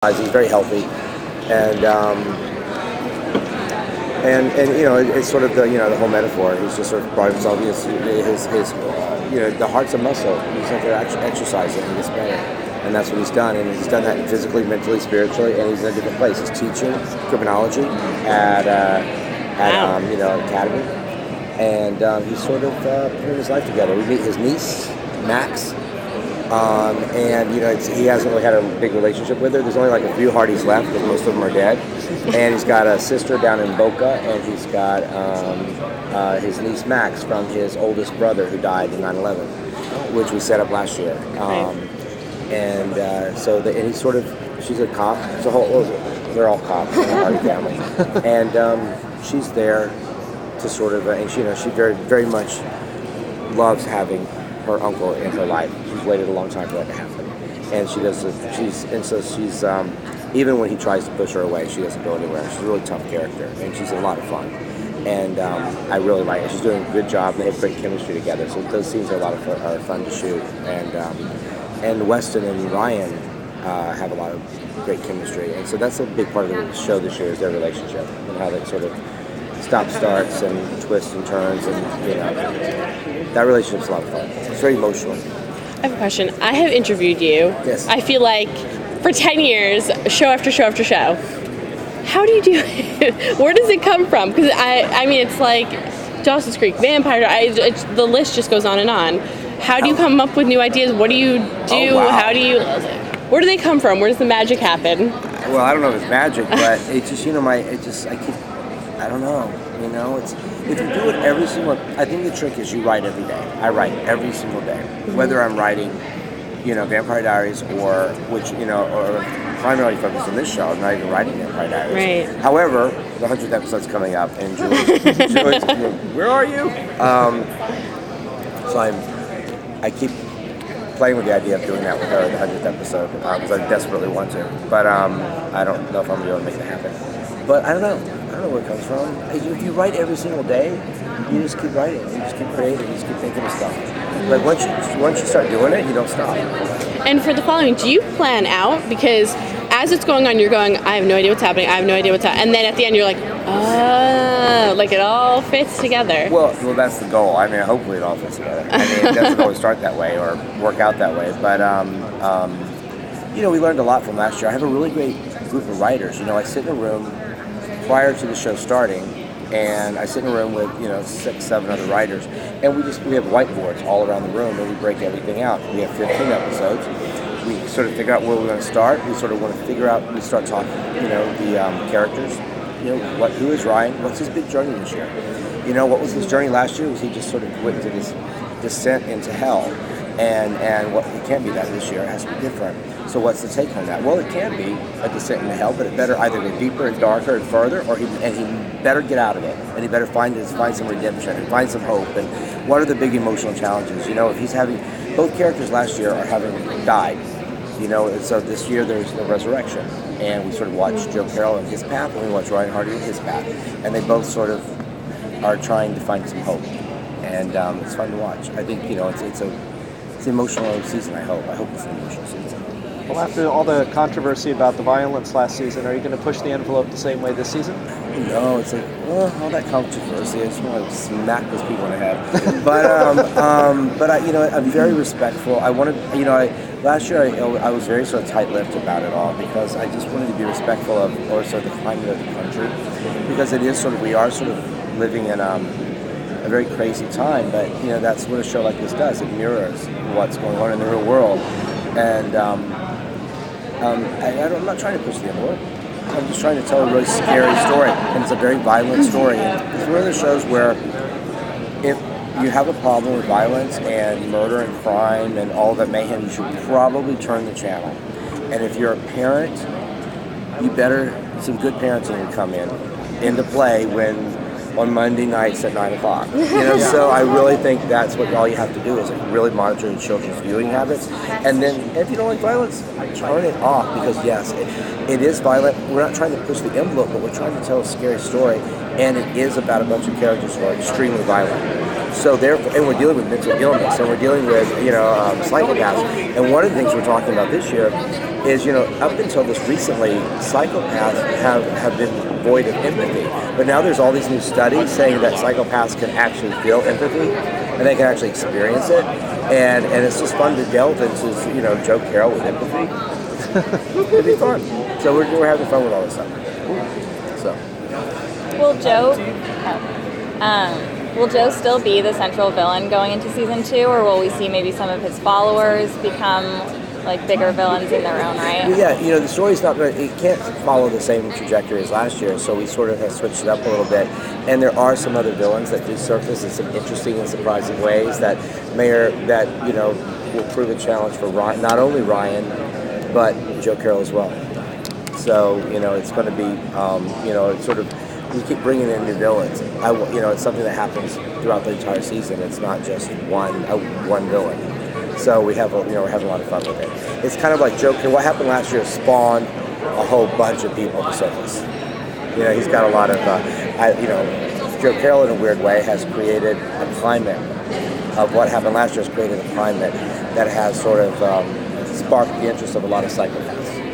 He's very healthy, and it's sort of the whole metaphor. He's just sort of brought himself. His the heart's a muscle. He's out there exercising and gets better, and that's what he's done. And he's done that physically, mentally, spiritually, and he's in a different place. He's teaching criminology at academy, and he's sort of putting his life together. We meet his niece, Max. He hasn't really had a big relationship with her. There's only like a few Hardys left, because most of them are dead. And he's got a sister down in Boca, and he's got his niece Max from his oldest brother who died in 9/11, which we set up last year. And he's sort of, she's a cop. They're all cops in the Hardy family, and she's there to sort of, she very, very much loves having her uncle in her life. She's waited a long time for that to happen, and she's even when he tries to push her away, she doesn't go anywhere. She's a really tough character, and she's a lot of fun, and I really like it. She's doing a good job, and they have great chemistry together. So those scenes are are fun to shoot, and Weston and Ryan have a lot of great chemistry, and so that's a big part of the show this year is their relationship and how they sort of starts and twists and turns, and that relationship's a lot of fun. It's very emotional. I have a question. I have interviewed you. Yes. I feel like for 10 years, show after show after show. How do you do it? Where does it come from? Because I mean, it's like Dawson's Creek, Vampire. The list just goes on and on. How do you come up with new ideas? What do you do? Oh, wow. Where do they come from? Where does the magic happen? Well, I don't know if it's magic, but it's just I don't know. It's if you do it every single. I think the trick is you write every day. I write every single day, whether I'm writing, Vampire Diaries or primarily focused on this show. I'm not even writing Vampire Diaries. Right. However, the 100th episode's coming up, and Julie's where are you? So I keep playing with the idea of doing that with her, the 100th episode, because I desperately want to. But I don't know if I'm going to be able to make it happen. But I don't know where it comes from. If you write every single day, you just keep writing, you just keep creating, you just keep thinking of stuff. Like once you start doing it, you don't stop. And for the following, do you plan out? Because as it's going on, you're going, I have no idea what's happening, and then at the end you're like, like it all fits together. Well, that's the goal. I mean, hopefully it all fits together. I mean, it doesn't always start that way or work out that way, but we learned a lot from last year. I have a really great group of writers. I sit in a room prior to the show starting, and I sit in a room with 6, 7 other writers, and we have whiteboards all around the room, and we break everything out. We have 15 episodes. We sort of figure out where we're going to start. We sort of want to figure out. We start talking, the characters. Who is Ryan? What's his big journey this year? What was his journey last year? Was he just sort of went into this descent into hell? And what it can't be that this year. It has to be different. So what's the take on that? Well, it can be a descent into hell, but it better either go deeper and darker and further, or he better get out of it, and he better find some redemption and find some hope. And what are the big emotional challenges? If he's having, both characters last year are having died, and so this year there's the resurrection, and we sort of watch Joe Carroll in his path, and we watch Ryan Hardy in his path, and they both sort of are trying to find some hope, and it's fun to watch. I think it's an emotional season. I hope it's an emotional season. Well, after all the controversy about the violence last season, are you going to push the envelope the same way this season? No, it's like, all that controversy. I just want to smack those people in the head. But I'm very respectful. I wanted, last year I was very sort of tight-lipped about it all, because I just wanted to be respectful of also the climate of the country, because it is we are sort of living in a very crazy time. But that's what a show like this does. It mirrors what's going on in the real world, and I'm not trying to push the envelope. I'm just trying to tell a really scary story, and it's a very violent story. And it's one of the shows where if you have a problem with violence and murder and crime and all that mayhem, you should probably turn the channel. And if you're a parent, some good parenting would come into play on Monday nights at 9 o'clock. So I really think that's what all you have to do is really monitor your children's viewing habits. And then if you don't like violence, turn it off, because yes, it is violent. We're not trying to push the envelope, but we're trying to tell a scary story, and it is about a bunch of characters who are extremely violent. So and we're dealing with mental illness, and we're dealing with psychopaths. And one of the things we're talking about this year is up until this recently, psychopaths have been void of empathy. But now there's all these new studies saying that psychopaths can actually feel empathy, and they can actually experience it. And it's just fun to delve into Joe Carroll with empathy. It'd be fun. So we're having fun with all this stuff. So. Will Joe still be the central villain going into season 2, or will we see maybe some of his followers become like bigger villains in their own right? Yeah, the story's not going to, it can't follow the same trajectory as last year, so we sort of have switched it up a little bit. And there are some other villains that do surface in some interesting and surprising ways that will prove a challenge for Ryan, not only Ryan, but Joe Carroll as well. So, it's going to be, it's sort of, we keep bringing in new villains. It's something that happens throughout the entire season. It's not just one villain. So we're having a lot of fun with it. It's kind of like Joker. What happened last year spawned a whole bunch of people to surface. He's got a lot of, Joe Carroll in a weird way has created a climate of what happened last year. Has created a climate that has sort of sparked the interest of a lot of psychopaths.